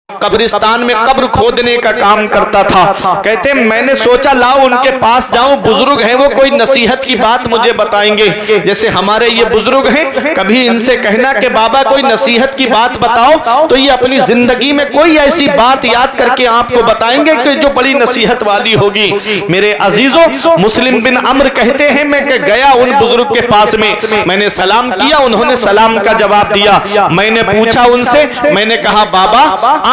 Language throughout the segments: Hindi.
कब्रिस्तान में कब्र खोदने का काम करता था। कहते मैंने सोचा लाओ उनके पास जाऊं, बुजुर्ग हैं वो, कोई नसीहत की बात मुझे बताएंगे। जैसे हमारे ये बुजुर्ग हैं, कभी इनसे कहना कि बाबा कोई नसीहत की बात बताओ, तो ये अपनी जिंदगी में कोई ऐसी बात याद करके आपको बताएंगे कि जो बड़ी नसीहत वाली होगी। मेरे अजीजों, मुस्लिम बिन अम्र कहते हैं मैं गया उन बुजुर्ग के पास में, मैंने सलाम किया, उन्होंने सलाम का जवाब दिया। मैंने पूछा उनसे, मैंने कहा बाबा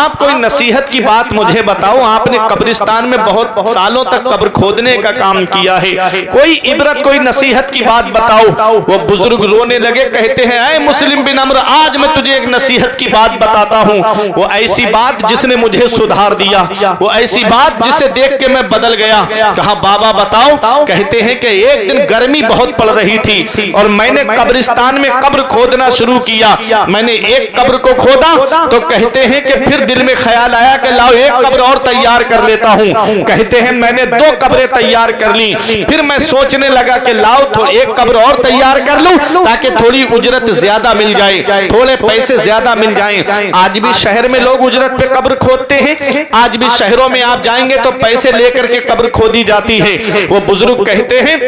आप कोई नसीहत की बात मुझे बताओ, आपने कब्रिस्तान में बहुत सालों तक कब्र खोदने का काम किया है, कोई इबरत कोई नसीहत की बात बताओ। वो बुजुर्ग रोने लगे, कहते हैं ऐ मुस्लिम बिन अम्र, आज मैं तुझे एक नसीहत की बात बताता हूँ, वो ऐसी बात जिसने मुझे सुधार दिया, वो ऐसी बात जिसे देख के मैं बदल गया। कहा बाबा बताओ। कहते हैं कि एक दिन गर्मी बहुत पड़ रही थी और मैंने कब्रिस्तान में कब्र खोदना शुरू किया। मैंने एक कब्र को खोदा तो कहते हैं कि फिर दिल में ख्याल आया कि लाओ एक कब्र और तैयार कर लेता हूं। कहते हैं मैंने 2 कब्रें तैयार कर ली। फिर मैं सोचने लगा कि लाओ तो एक कब्र और तैयार कर लूं ताकि थोड़ी उजरत ज्यादा मिल जाए, थोड़े पैसे ज्यादा मिल जाएं। आज भी शहर में लोग उजरत पे कब्र खोदते हैं, आज भी शहरों में आप जाएंगे तो पैसे लेकर के कब्र खोदी जाती है। वो बुजुर्ग कहते हैं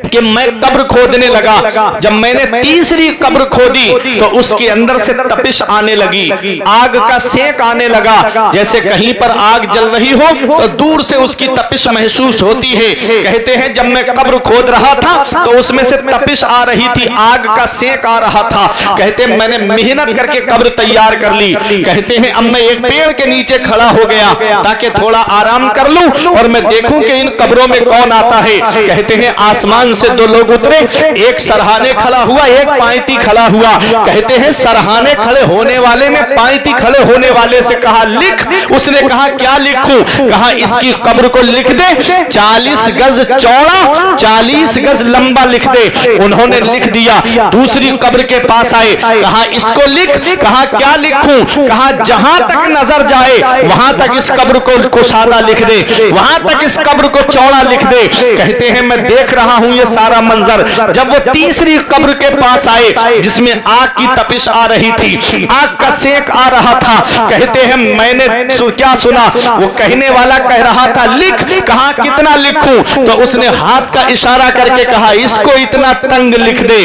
कि मैं कब्र खोदने लगा, जब मैंने तीसरी कब्र खोदी तो उसके अंदर से तपिश आने लगी, आग का सेक आने लगा, जैसे कहीं पर आग जल रही हो तो दूर से उसकी तपिश महसूस होती है। कहते हैं जब मैं कब्र खोद रहा था तो उसमें से तपिश आ रही थी, आग का सेक आ रहा था। कहते हैं मैंने मेहनत करके कब्र तैयार कर ली। कहते हैं अब मैं एक पेड़ के नीचे खड़ा हो गया ताकि थोड़ा आराम कर लूं और मैं देखूं कि इन कब्रों में कौन आता है। कहते हैं आसमान से 2 लोग उतरे, एक सरहाने खड़ा हुआ, एक पायती खड़ा हुआ। कहते हैं सरहाने खड़े होने वाले ने पायती खड़े होने वाले से कहा लिख। उसने कहा क्या लिखूं? कहा इसकी कब्र को लिख दे, 40 गज चौड़ा 40 गज लंबा लिख दे। उन्होंने लिख दिया। दूसरी कब्र के पास आए, कहा इसको लिख। कहा क्या लिखूं? कहा जहां तक नजर जाए वहां तक इस कब्र को कुशादा लिख दे, वहां तक इस कब्र को चौड़ा लिख दे। कहते हैं मैं देख रहा हूं ये सारा मंजर। जब वो तीसरी कब्र के पास आए जिसमें आग की तपिश आ रही थी, आग का सेक आ रहा था, कहते हैं मैंने क्या सुना, वो कहने वाला कह रहा था लिख। कहा कितना लिखूं? तो उसने हाथ का इशारा करके कहा इसको इतना तंग लिख दे,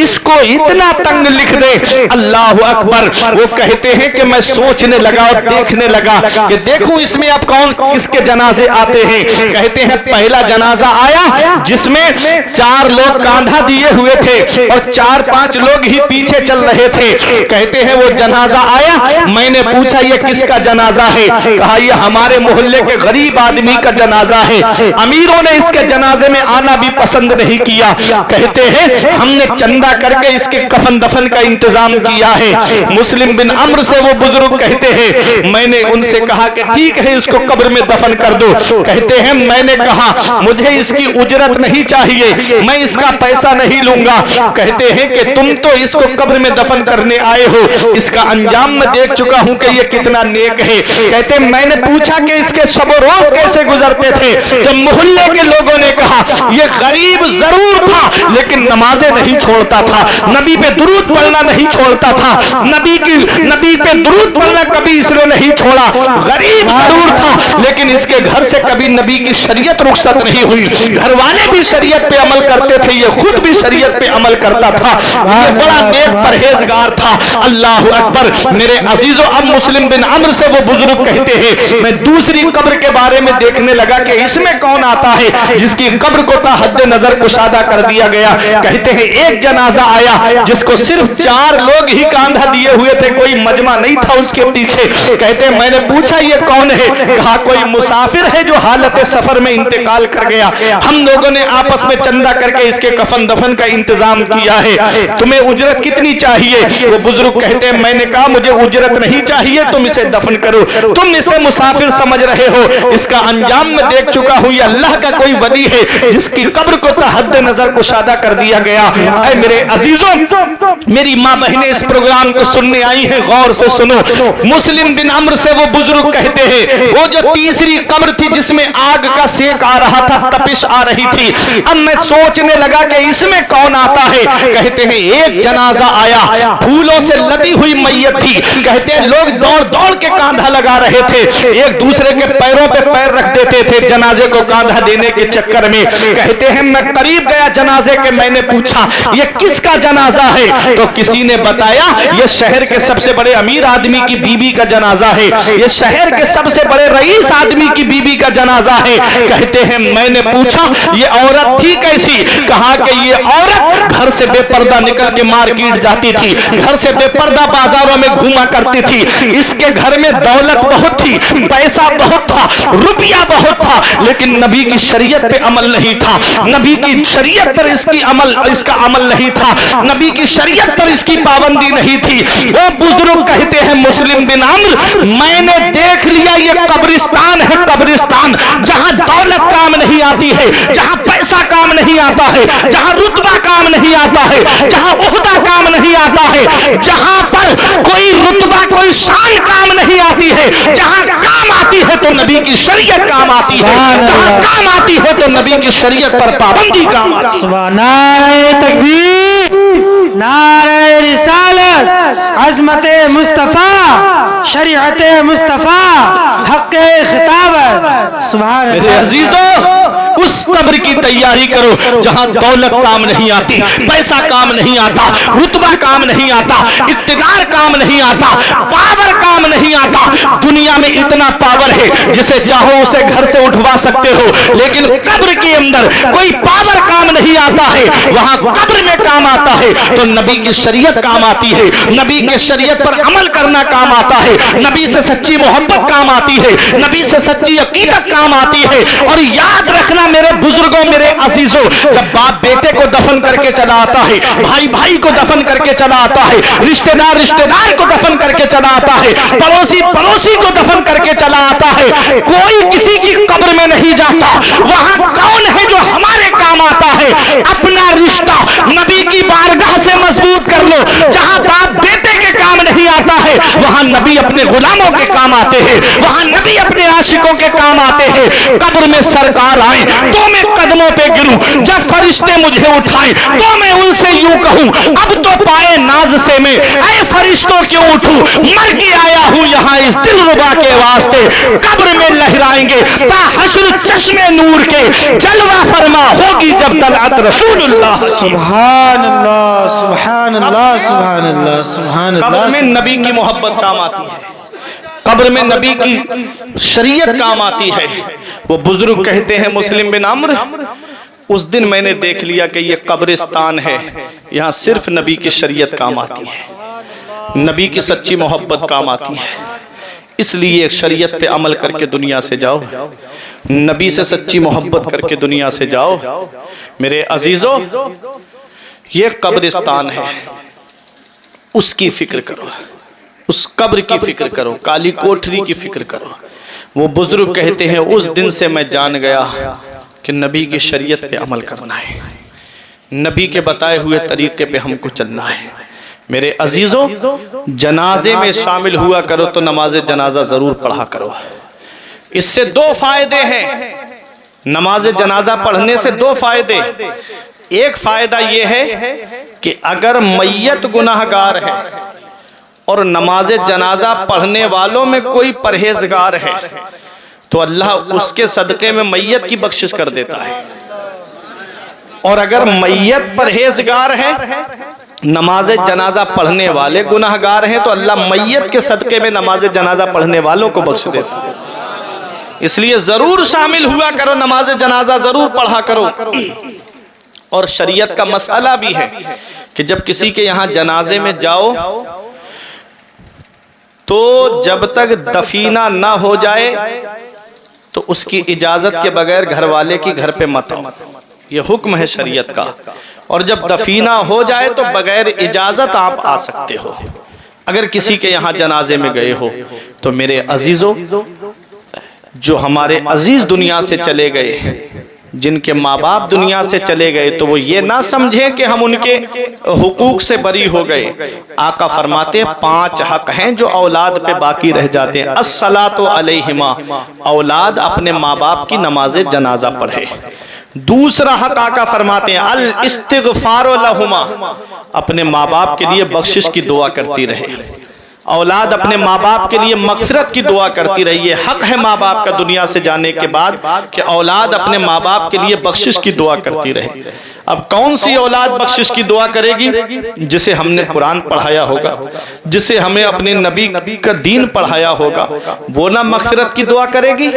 इसको इतना तंग लिख दे। अल्लाह अकबर। वो कहते हैं कि मैं सोचने लगा और देखने लगा कि देखूं इसमें अब कौन किसके जनाजे आते हैं। कहते हैं पहला जनाजा आया जिसमें 4 लोग कांधा दिए हुए थे और 4-5 लोग ही पीछे चल रहे थे। कहते हैं वो जनाजा आया, मैंने पूछा ये किसका जनाजा है? कहा ये हमारे मोहल्ले के गरीब आदमी का जनाजा है, अमीरों ने इसके जनाजे में आना भी पसंद नहीं किया। कहते हैं हमने चंदा करके इसके कफन दफन का इंतजाम किया है। मुस्लिम बिन अम्र से वो बुजुर्ग कहते हैं मैंने उनसे कहा कि ठीक है इसको कब्र में दफन कर दो। कहते हैं मैंने कहा मुझे इसकी उजरत नहीं चाहिए, मैं इसका पैसा नहीं लूंगा। कहते हैं कि तुम तो इसको कब्र में दफन करने आए हो, इसका अंजाम मैं देख चुका हूं कि ये कितना नेक है। कहते मैंने पूछा कि इसके शब रोज कैसे गुजरते थे, तो मोहल्ले के लोगों ने कहा ये गरीब जरूर था लेकिन नमाजें नहीं छोड़ता था, नबी पे दुरूद पढ़ना नहीं छोड़ता था, नबी पे दुरूद पढ़ना कभी इसने नहीं छोड़ा। गरीब जरूर था लेकिन इसके घर से कभी नबी की शरीयत रुखसत नहीं हुई, घर वाले भी शरीयत पे अमल करते थे, ये खुद भी शरीयत पे अमल करता था, ये बड़ा नेक परहेजगार था। अल्लाह अकबर। मेरे अजीजों, अब मुस्लिम बिन अम्र से वो बुजुर्ग कहते हैं मैं दूसरी कब्र के बारे में देखने लगा कि इसमें कौन आता है जिसकी कब्र को हद नजर कुशादा कर दिया गया। कहते हैं एक जनाजा आया जिसको सिर्फ 4 लोग ही कांधा दिए हुए थे, कोई मजमा नहीं था उसके पीछे। कहते हैं मैंने पूछा ये कौन है? कहा कोई मुसाफिर है जो हालत सफर में इंतकाल कर गया, हम लोगों ने आपस में चंदा करके इसके कफन दफन का इंतजाम किया है, तुम्हें उजरत कितनी चाहिए? वो बुजुर्ग कहते हैं मैंने कहा मुझे उजरत नहीं चाहिए, तुम इसे दफन करो, तुम इसे मुसाफिर समझ रहे हो, इसका अंजाम मैं देख चुका हूं, ये अल्लाह का कोई वली है जिसकी कब्र को हद नजर कुशादा कर दिया गया। ऐ मेरे अजीजों, मेरी माँ बहनें इस प्रोग्राम को सुनने आई हैं, गौर से सुनो। मुस्लिम बिन अम्र से वो बुजुर्ग कहते हैं वो जो तीसरी कब्र थी जिसमें आग का सेक आ रहा था, तपिश आ रही थी, अब मैं सोचने लगा कि इसमें कौन आता है। कहते हैं एक जनाजा आया, फूलों से लदी हुई मैयत थी। कहते हैं लोग दौड़ दौड़ के कांधा लगा रहे थे, एक दूसरे के पैरों पे पैर रख देते थे जनाजे को कांधा देने के चक्कर में। कहते हैं मैं करीब गया जनाजे के, मैंने पूछा ये किसका जनाजा है? तो किसी ने बताया ये शहर के सबसे बड़े अमीर आदमी की बीबी का जनाजा है, ये शहर के सबसे बड़े रईस आदमी की बीबी का जनाजा है। कहते हैं मैंने पूछा ये औरत थी कैसी? कहा कि ये औरत घर से बेपर्दा निकल के मार्केट जाती थी, घर से बेपर्दा बाजारों में घूमा करती थी, इसके घर में दौलत बहुत थी, पैसा बहुत था, रुपया बहुत था, लेकिन नबी की शरीयत पे अमल नहीं था, नबी की शरीयत पर इसका अमल नहीं था, नबी की शरीयत पर इसकी पाबंदी नहीं थी। वो बुजुर्ग कहते हैं मुस्लिम बिन अम्र, मैंने देख लिया ये कब्रिस्तान है, कब्रिस्तान जहां दौलत काम नहीं आती है, जहां पैसा काम नहीं आता है, जहां रुतबा काम नहीं आता है, जहां ओहदा काम नहीं आता है, जहां पर कोई रुतबा कोई शान काम नहीं आती है, जहां काम आती है तो नबी की शरीयत काम आती है, जहां काम आती है तो नबी की शरीयत पर पाबंदी काम आती है। नारे तकबीर, नारे रिसालत, अज़मत मुस्तफा, शरीअत मुस्तफा, हक़ खिताबत। सुभान मेरे अजीजों, उस कब्र की तैयारी करो जहां दौलत काम नहीं आती, पैसा काम नहीं आता, रुतबा काम नहीं आता, इक्तिदार काम नहीं आता, पावर काम नहीं आता। दुनिया में इतना पावर है जिसे चाहो उसे घर से उठवा सकते हो, लेकिन कब्र के अंदर कोई पावर काम नहीं आता है, वहां कब्र में काम आता है तो नबी की शरीयत काम आती है, नबी के शरीयत पर अमल करना काम आता है, नबी से सच्ची मोहब्बत काम आती है, नबी से सच्ची अकीदत काम आती है। और याद रखना मेरे बुजुर्गों, मेरे अजीजों, जब बाप बेटे को दफन करके चला आता है, भाई भाई को दफन करके चला आता है, रिश्तेदार रिश्तेदार को दफन करके चला आता है, पड़ोसी पड़ोसी को दफन करके चला आता है, कोई किसी की कब्र में नहीं जाता। वहां कौन है जो हमारे काम आता है? अपना रिश्ता नबी की बारगाह से मजबूत कर लो। जहां बाप बेटे के काम नहीं आता है, वहां नबी अपने गुलामों के काम आते हैं, वहां नबी अपने आशिकों के काम आते हैं। कब्र में सरकार आए तो मैं कदमों पे गिरूं, जब फरिश्ते मुझे उठाएं तो मैं उनसे यूं कहूं अब तो पाए नाज से मैं, ऐ फरिश्तों क्यों उठूं, मर के आया हूं यहां इस दिलरुबा के वास्ते। कब्र में लहराएंगे ता हश्र चश्मे नूर के, जलवा फरमा होगी जब तलअत रसूलुल्लाह। सुभान अल्लाह, सुभान अल्लाह, सुभान अल्लाह, सुभान अल्लाह। कब्र में नबी की मोहब्बत काम आती है, कब्र में नबी की शरीयत काम आती है। वो बुजुर्ग कहते हैं मुस्लिम बिन अम्र, उस दिन मैंने देख लिया कि ये कब्रिस्तान है, यहाँ सिर्फ नबी की शरीयत काम आती है, नबी की सच्ची मोहब्बत काम आती है। इसलिए शरीयत पे अमल करके दुनिया से जाओ, नबी से सच्ची मोहब्बत करके दुनिया से जाओ। मेरे अजीजों, ये कब्रिस्तान है, उसकी फिक्र करो, उस कब्र की फिक्र करो, काली कोठरी की फिक्र करो। वो बुजुर्ग कहते हैं उस दिन से मैं जान गया कि नबी की शरीयत पे अमल करना है, नबी के बताए हुए तरीके पे हमको चलना है। मेरे अजीजों, जनाजे में शामिल हुआ करो तो नमाज जनाजा जरूर पढ़ा करो। इससे दो फायदे हैं, नमाज जनाजा पढ़ने से दो फायदे। एक फायदा यह है कि अगर मैयत गुनाहगार है और नमाज जनाजा पढ़ने वालों में कोई परहेजगार है तो अल्लाह उसके सदक़े में मैयत की बख्शिश कर देता है। और अगर मैयत परहेजगार है, नमाज जनाजा पढ़ने वाले गुनाहगार हैं तो अल्लाह मैयत के सदक़े में नमाज जनाजा पढ़ने वालों को बख्श देता है। इसलिए जरूर शामिल हुआ करो, नमाज जनाजा जरूर पढ़ा करो। और शरीयत का मसला भी है कि जब किसी के यहाँ जनाजे में जाओ तो जब तक दफीना ना हो जाए तो उसकी इजाजत के बगैर घर वाले की घर पे मत आओ, ये हुक्म है शरीयत का। और जब दफीना हो जाए तो बगैर इजाजत आप आ सकते हो। अगर किसी के यहाँ जनाजे में गए हो तो मेरे अजीजों, जो हमारे अजीज दुनिया से चले गए, जिनके माँ बाप दुनिया से चले गए, तो वो ये ना समझे कि हम उनके हुकूक से बरी हो गए। आका फरमाते हैं 5 हक हैं जो औलाद पे बाकी रह जाते हैं। अस्सलातु अलैहिमा, औलाद अपने माँ बाप की नमाज जनाजा पढ़े। दूसरा हक आका फरमाते हैं अल इस्तिगफारु लहुमा, अपने माँ बाप के लिए बख्शिश की दुआ करती रहे। औलाद अपने माँ बाप के लिए मगफिरत की दुआ करती रही है। हक है माँ बाप का दुनिया से जाने के बाद कि औलाद अपने माँ बाप के लिए बख्शिश की दुआ करती रहे। अब कौन सी औलाद बख्शिश की दुआ करेगी? जिसे हमने कुरान पढ़ाया होगा, जिसे हमें अपने नबी का दीन पढ़ाया होगा, वो ना मगफिरत की दुआ करेगी।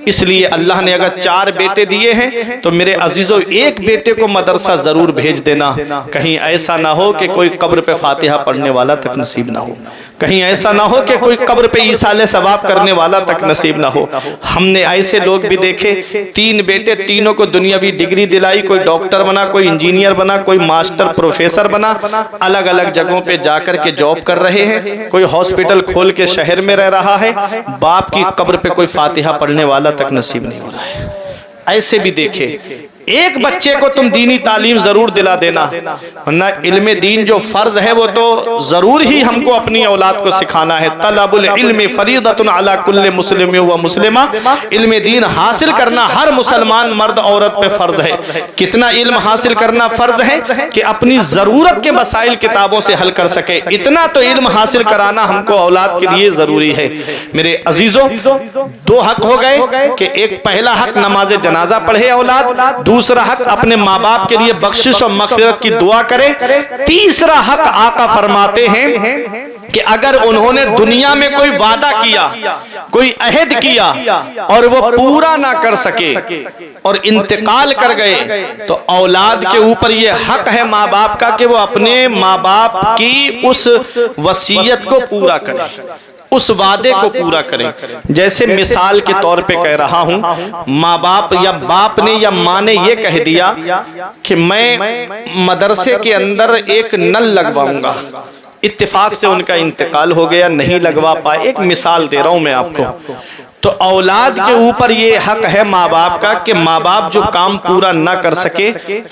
इसलिए अल्लाह ने अगर 4 बेटे दिए हैं तो मेरे अजीजों एक बेटे को मदरसा जरूर भेज देना। कहीं ऐसा ना हो कि कोई कब्र पे फातिहा पढ़ने वाला तक नसीब ना हो, कहीं ऐसा ना हो कि कोई कब्र पे ईसाले सवाब करने वाला तक नसीब ना हो। हमने ऐसे लोग भी देखे, 3 बेटे, तीनों को दुनियावी डिग्री दिलाई, कोई डॉक्टर बना, कोई इंजीनियर बना, कोई मास्टर प्रोफेसर बना, अलग अलग जगहों पे जाकर के जॉब कर रहे हैं, कोई हॉस्पिटल खोल के शहर में रह रहा है, बाप की कब्र पे कोई फातिहा पढ़ने वाला तक नसीब नहीं हो रहा है। ऐसे भी देखे। एक बच्चे को तुम दीनी तालीम जरूर दिला देना, वरना इल्म दीन जो फर्ज है वो तो जरूर ही हमको अपनी औलाद को सिखाना है। तलबुल इल्म फरीदतुन अला कुल्ले मुस्लिम व मुस्लिमा, इल्म दीन हासिल करना हर मुसलमान मर्द औरत पे फर्ज है। कितना इल्म हासिल करना फर्ज है कि अपनी जरूरत के मसाइल किताबों से हल कर सके, इतना तो इल्म हासिल कराना हमको औलाद के लिए जरूरी है। मेरे अजीजों, 2 हक हो गए कि एक पहला हक नमाज जनाजा पढ़े औलाद, दूसरा हक अपने माँ बाप के लिए बख्शिश और मगफिरत की दुआ करे, तीसरा हक आका फरमाते हैं कि अगर उन्होंने दुनिया में कोई वादा किया, कोई अहद किया और वो पूरा ना कर सके और इंतकाल कर गए, तो औलाद के ऊपर ये हक है माँ बाप का कि वो अपने माँ बाप की उस वसीयत को पूरा करें, उस वादे को पूरा करें। जैसे मिसाल के तौर पे कह रहा हूं, माँ बाप या बाप ने या माँ ने ये कह दिया कि मैं मदरसे के अंदर एक नल लगवाऊंगा, इत्तेफाक से उनका इंतकाल हो गया, नहीं लगवा पाए, एक मिसाल दे रहा हूं मैं आपको। तो औलाद के ऊपर ये हक है माँ बाप का कि माँ बाप जो काम पूरा ना कर सके,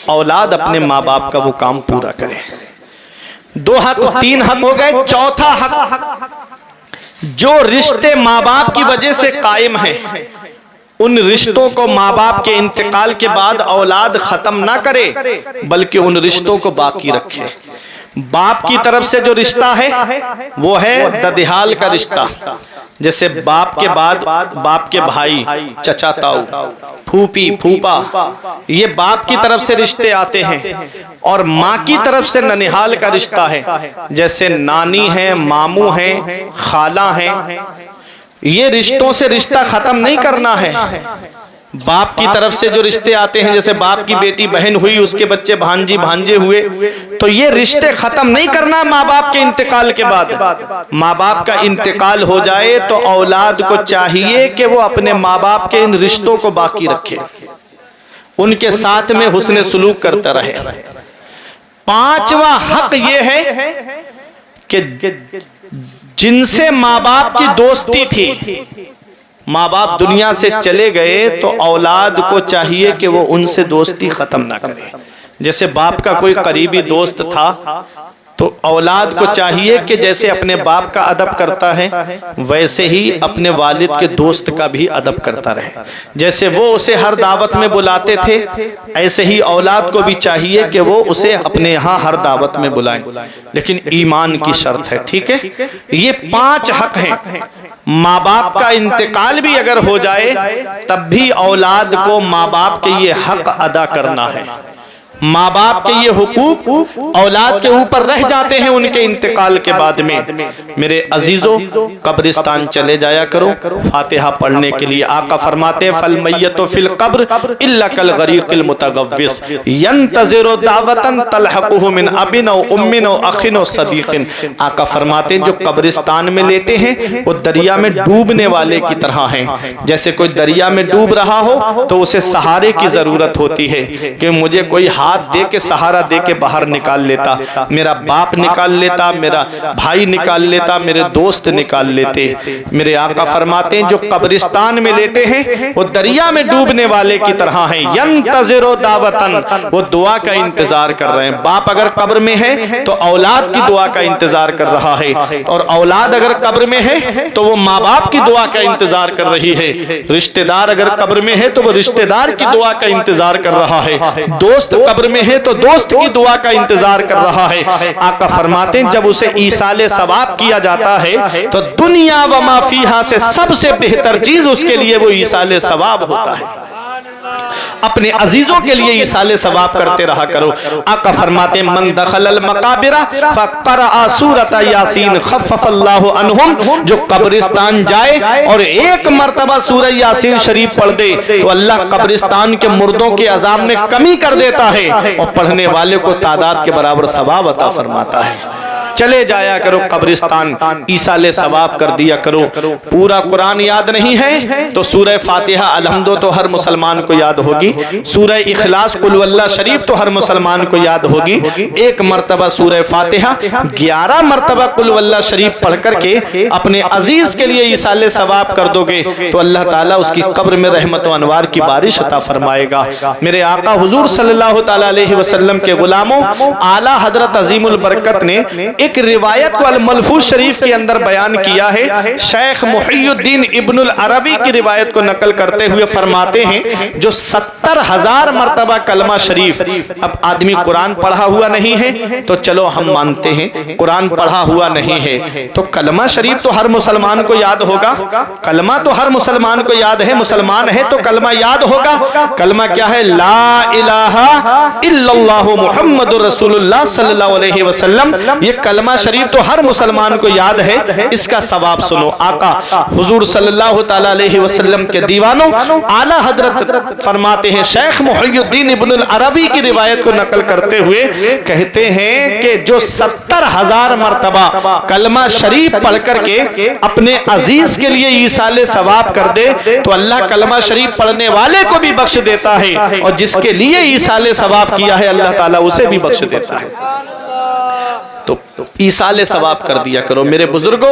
औलाद अपने माँ बाप का वो काम पूरा करे। 2 हक, 3 हक हो गए। चौथा हक, जो रिश्ते माँ बाप की वजह से कायम हैं, उन रिश्तों को माँ बाप के इंतकाल के बाद औलाद खत्म ना करे, बल्कि उन रिश्तों को बाकी रखे। बाप की तरफ से जो रिश्ता है वो है ददिहाल का रिश्ता, जैसे बाप के बाद बाप के भाई, चचा ताऊ, फूफी फूफा, ये बाप की तरफ से रिश्ते आते हैं। और माँ की तरफ से ननिहाल का रिश्ता है, जैसे नानी है, मामू है, खाला है। ये रिश्तों से रिश्ता खत्म नहीं करना है। बाप की तरफ से जो रिश्ते आते हैं, जैसे बाप की बेटी बहन हुई, उसके बच्चे भांजी भांजे हुए, तो ये रिश्ते खत्म नहीं करना माँ बाप के इंतकाल के बाद। माँ बाप का इंतकाल हो जाए तो औलाद को चाहिए कि वो अपने माँ बाप के इन रिश्तों को बाकी रखे, उनके साथ में हुस्न सुलूक करता रहे। 5वां हक ये है कि जिनसे माँ बाप की दोस्ती थी, माँ बाप दुनिया से चले गए, तो औलाद को चाहिए कि वो उनसे दोस्ती खत्म ना करे। जैसे बाप का कोई करीबी दोस्त था, तो औलाद को चाहिए कि जैसे अपने बाप का अदब करता है, वैसे ही अपने वालिद के दोस्त का भी अदब करता रहे। जैसे वो उसे हर दावत में बुलाते थे, ऐसे ही औलाद को भी चाहिए कि वो उसे अपने यहाँ हर दावत में बुलाएं, लेकिन ईमान की शर्त है। ठीक है, ये 5 हक हैं। माँ बाप का इंतकाल भी अगर हो जाए, तब भी औलाद को माँ बाप के ये हक अदा करना है। माँ बाप के ये हुकूक औलाद के ऊपर रह जाते हैं उनके इंतकाल के बाद में। मेरे अजीजों, कब्रिस्तान चले जाया करो फातिहा पढ़ने के लिए। आका फरमाते फल मैयतो फिल कब्र इल्ला कल गरीकिल मुतगव्विस यंतज़िरु दावतन तलहकुहु मिन अबिन व उम्मिन व अखिन व सदीकिन। आका फरमाते जो कब्रिस्तान में लेते हैं वो दरिया में डूबने वाले की तरह हैं। जैसे कोई दरिया में डूब रहा हो तो उसे सहारे की जरूरत होती है कि मुझे कोई हाथ दे के सहारा दे के बाहर निकाल लेता, मेरा बाप निकाल लेता, मेरा भाई निकाल लेता, मेरे दोस्त निकाल लेते। मेरे आका फरमाते हैं जो कब्रिस्तान में लेते हैं वो दरिया में डूबने वाले की तरह हैं। यंतज़िरु दावतन, वो दुआ का इंतजार कर रहे हैं। बाप अगर कब्र में है तो औलाद की दुआ का इंतजार कर रहा है, और औलाद अगर कब्र में है तो वो माँ बाप की दुआ का इंतजार कर रही है। रिश्तेदार अगर कब्र में है तो वो रिश्तेदार की दुआ का इंतजार कर रहा है। दोस्त कब्र कब्र में है तो दोस्त की दुआ का इंतजार कर रहा है। आका फरमाते हैं जब उसे ईसाले सवाब किया जाता है तो दुनिया व मा फीहा से सबसे बेहतर चीज उसके लिए वो ईसाले सवाब होता है। अपने अजीजों के लिए ईसाले सवाब करते रहा करो। आका फरमाते मन दखलल मकाबिरा फक़रा सूरत यासीन खफ़फ़ल्लाहु अन्हुम, जो कब्रिस्तान जाए और एक मर्तबा सूरह यासीन शरीफ पढ़ दे तो अल्लाह कब्रिस्तान के मुर्दों के अज़ाब में कमी कर देता है और पढ़ने वाले को तादाद के बराबर सवाब अता फरमाता है। चले जाया करो कब्रिस्तान, ईसाले सवाब कर दिया करो। पूरा कुरान याद नहीं है तो सूरह फातिहा अलहम्दो तो हर मुसलमान को याद होगी, सूरह इखलास कुल वल्लाह शरीफ तो हर मुसलमान को याद होगी। एक मर्तबा सूरह फातिहा 11 मर्तबा कुल वल्लाह शरीफ पढ़ करके अपने अजीज के लिए ईसाले सवाब कर दोगे तो अल्लाह ताला उसकी कब्र में रहमत व अनवार की बारिश अता फरमाएगा। मेरे आका हुजूर सल्लल्लाहु तआला अलैहि वसल्लम के गुलामों आला हजरत अजीमुल बरकत ने एक रिवायत को अल-मलफूज शरीफ के अंदर बयान किया है। शेख मुहियुद्दीन इब्नुल अरबी की रिवायत को नकल करते हुए फरमाते हैं जो 70,000 मर्तबा कलमा शरीफ, अब आदमी कुरान पढ़ा हुआ नहीं है तो चलो हम मानते हैं कुरान पढ़ा हुआ नहीं है तो कलमा शरीफ तो हर मुसलमान को याद होगा। कलमा तो हर मुसलमान को याद है, मुसलमान है तो कलमा याद होगा। कलमा क्या है? ला इलाहा इल्लल्लाहु मुहम्मदुर रसूलुल्लाह सल्लल्लाहु अलैहि वसल्लम। ये कलमा शरीफ तो हर मुसलमान को याद है। इसका सवाब सुनो। आका हुजूर सल्लल्लाहु तआला अलैहि वसल्लम के दीवानों आला हजरत फरमाते हैं, शेख मुहियुद्दीन इब्नुल अरबी की रिवायत को नकल करते हुए कहते हैं कि जो 70,000 मर्तबा कलमा शरीफ पढ़ करके अपने अजीज के लिए ईसाले सवाब कर दे तो अल्लाह कलमा शरीफ पढ़ने वाले को भी बख्श देता है और जिसके लिए ईसाले सवाब किया है अल्लाह ताला उसे भी बख्श देता है। तो ईसाले सवाब कर दिया करो मेरे बुजुर्गों।